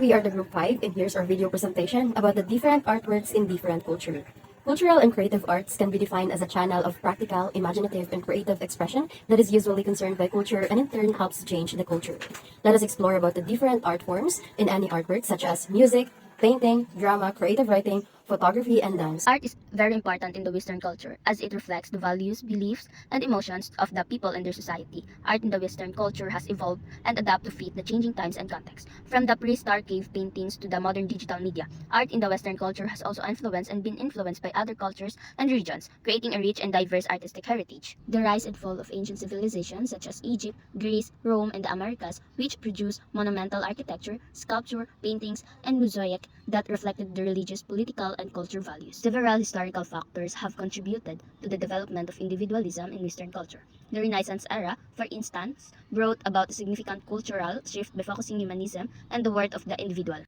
we are the group 5 and here's our video presentation about the different artworks in different culture. Cultural and creative arts can be defined as a channel of practical, imaginative, and creative expression that is usually concerned by culture and in turn helps change the culture. Let us explore about the different art forms in any artwork such as music, painting, drama, creative writing, photography, and dance. Art is very important in the Western culture as it reflects the values, beliefs, and emotions of the people and their society. Art in the Western culture has evolved and adapted to fit the changing times and context. From the prehistoric cave paintings to the modern digital media, art in the Western culture has also influenced and been influenced by other cultures and regions, creating a rich and diverse artistic heritage. The rise and fall of ancient civilizations such as Egypt, Greece, Rome, and the Americas, which produced monumental architecture, sculpture, paintings, and mosaic that reflected the religious, political, and cultural values. Several historical factors have contributed to the development of individualism in Western culture. The Renaissance era, for instance, brought about a significant cultural shift by focusing humanism and the worth of the individual.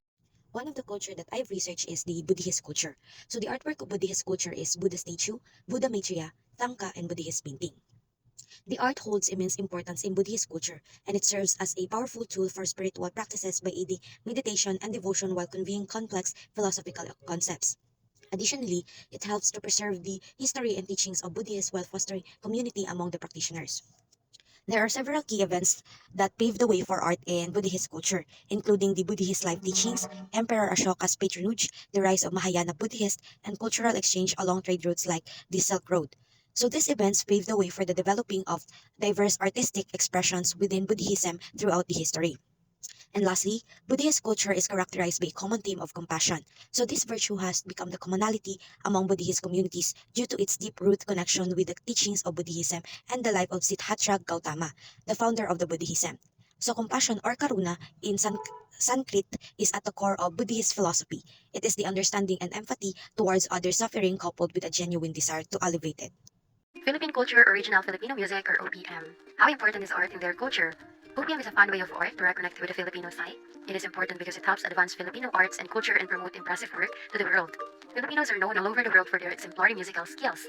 One of the culture that I've researched is the Buddhist culture. So the artwork of Buddhist culture is Buddha statue, Buddha Maitreya, Thangka, and Buddhist painting. The art holds immense importance in Buddhist culture, and it serves as a powerful tool for spiritual practices by aiding meditation and devotion while conveying complex philosophical concepts. Additionally, it helps to preserve the history and teachings of Buddhists while fostering community among the practitioners. There are several key events that paved the way for art in Buddhist culture, including the Buddhist life teachings, Emperor Ashoka's patronage, the rise of Mahayana Buddhist, and cultural exchange along trade routes like the Silk Road. So these events paved the way for the developing of diverse artistic expressions within Buddhism throughout the history. And lastly, Buddhist culture is characterized by a common theme of compassion. So this virtue has become the commonality among Buddhist communities due to its deep root connection with the teachings of Buddhism and the life of Siddhartha Gautama, the founder of the Buddhism. So compassion or karuna in Sanskrit is at the core of Buddhist philosophy. It is the understanding and empathy towards others' suffering coupled with a genuine desire to elevate it. Philippine culture, original Filipino music, or OPM. How important is art in their culture? OPM is a fun way of art to reconnect with the Filipino side. It is important because it helps advance Filipino arts and culture and promote impressive work to the world. Filipinos are known all over the world for their exemplary musical skills.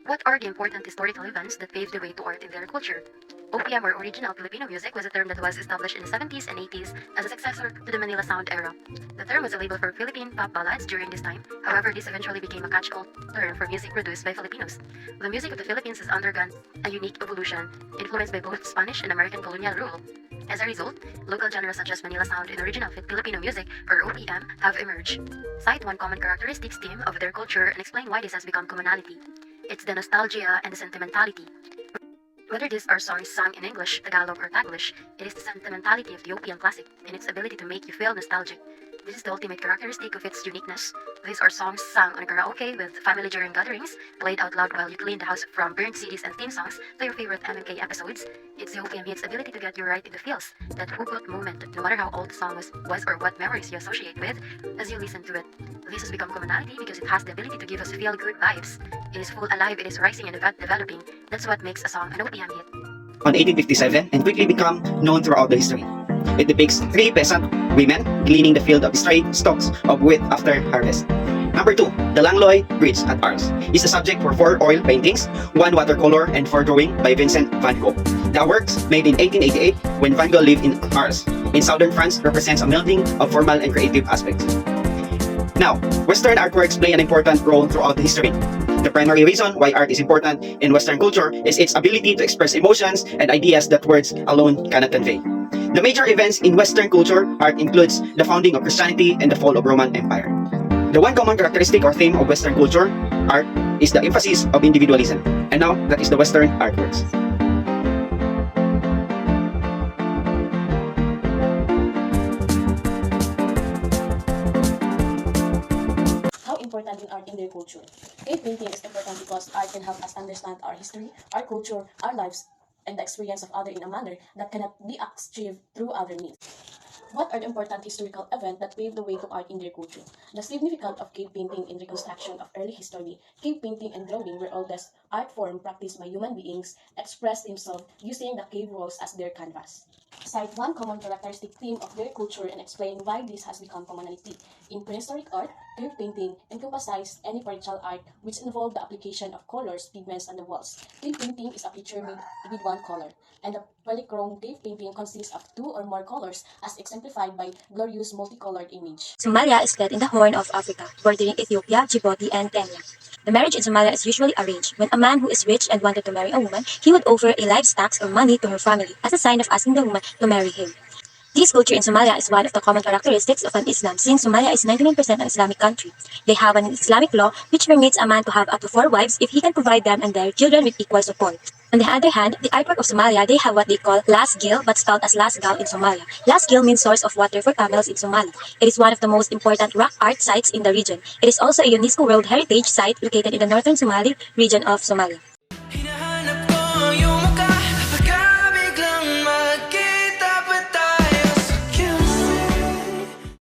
What are the important historical events that paved the way to art in their culture? OPM or original Filipino music was a term that was established in the 70s and 80s as a successor to the Manila Sound era. The term was a label for Philippine pop ballads during this time. However, this eventually became a catch-all term for music produced by Filipinos. The music of the Philippines has undergone a unique evolution, influenced by both Spanish and American colonial rule. As a result, local genres such as Manila Sound and original Filipino music, or OPM, have emerged. Cite one common characteristics theme of their culture and explain why this has become commonality. It's the nostalgia and the sentimentality. Whether these are songs sung in English, Tagalog, or Taglish, it is the sentimentality of the OPM classic and its ability to make you feel nostalgic. This is the ultimate characteristic of its uniqueness. These are songs sung on karaoke with family during gatherings, played out loud while you clean the house, from burnt CDs and theme songs to your favorite MMK episodes. It's the OPM hits ability to get you right in the feels, that who-got moment, no matter how old the song was or what memories you associate with as you listen to it. This has become commonality because it has the ability to give us feel-good vibes. It is full alive, it is rising and developing. That's what makes a song an OPM hit. On 1857 and quickly become known throughout the history. It depicts three peasant women cleaning the field of stray stalks of wheat after harvest. Number 2, the Langlois Bridge at Ars is the subject for 4 oil paintings, 1 watercolor, and 4 drawing by Vincent van Gogh. The works, made in 1888 when Van Gogh lived in Ars, in southern France, represents a melding of formal and creative aspects. Now, Western artworks play an important role throughout the history. The primary reason why art is important in Western culture is its ability to express emotions and ideas that words alone cannot convey. The major events in Western culture art includes the founding of Christianity and the fall of Roman Empire. The one common characteristic or theme of Western culture art is the emphasis of individualism. And now, that is the Western artworks. How important in art in their culture? Cave painting is important because art can help us understand our history, our culture, our lives, and the experience of others in a manner that cannot be achieved through other means. What are the important historical events that paved the way to art in their culture? The significance of cave painting in reconstruction of early history. Cave painting and drawing were oldest art form practiced by human beings, expressed themselves using the cave walls as their canvas. Cite one common characteristic theme of their culture and explain why this has become commonality. In prehistoric art, cave painting encompasses any partial art which involved the application of colors, pigments on the walls. Cave painting is a picture made with one color, and the polychrome cave painting consists of 2 or more colors as exemplified exemplified by glorious multicolored image. Somalia is set in the Horn of Africa, bordering Ethiopia, Djibouti, and Kenya. The marriage in Somalia is usually arranged. When a man who is rich and wanted to marry a woman, he would offer a livestock or money to her family as a sign of asking the woman to marry him. This culture in Somalia is one of the common characteristics of an Islam, since Somalia is 99% an Islamic country. They have an Islamic law which permits a man to have up to 4 wives if he can provide them and their children with equal support. On the other hand, the artwork of Somalia, they have what they call Lasgil, but spelled as Lasgal in Somalia. Lasgil means source of water for camels in Somali. It is one of the most important rock art sites in the region. It is also a UNESCO World Heritage Site located in the northern Somali region of Somalia.